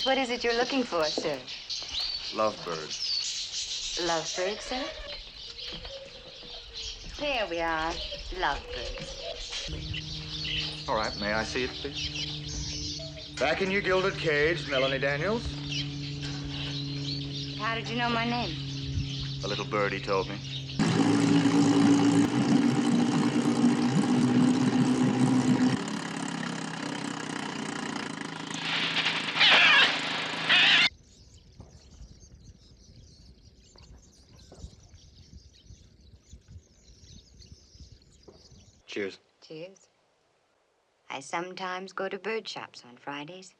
What is it you're looking for, sir? Lovebirds. Lovebirds, sir? There we are. Lovebirds. All right, may I see it, please? Back in your gilded cage, Melanie Daniels. How did you know my name? A little birdie told me. Cheers. Cheers. I sometimes go to bird shops on Fridays.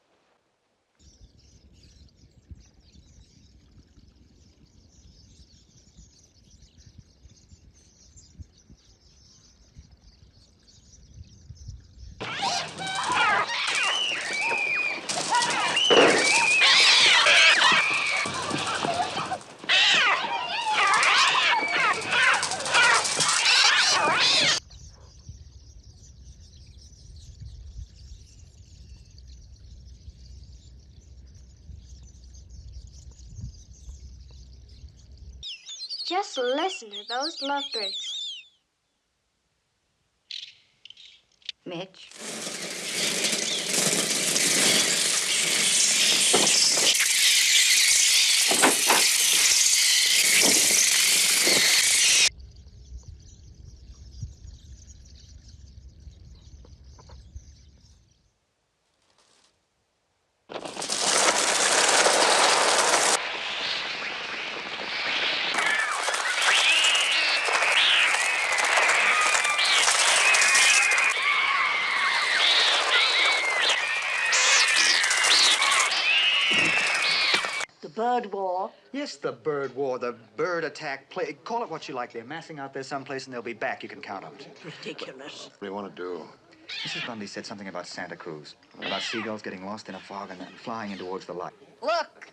Just listen to those lovebirds. Mitch? The bird war. Yes, the bird war, the bird attack. Call it what you like. They're massing out there someplace and they'll be back. You can count on it. Ridiculous. What do you want to do? Mrs. Bundy said something about Santa Cruz, about seagulls getting lost in a fog and then flying in towards the light. Look!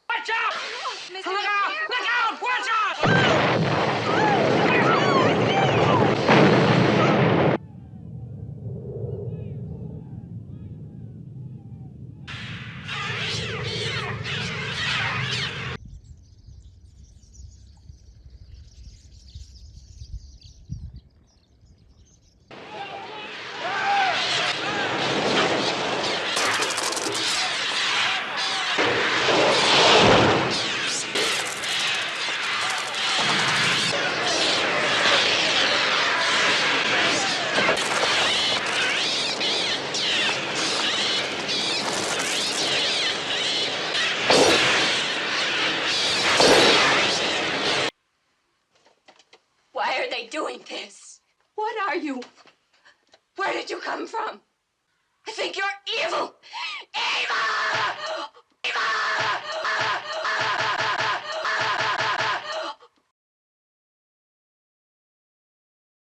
Watch out! Look out! Look out! Watch out! Why are they doing this? What are you? Where did you come from? I think you're evil! Evil! Evil!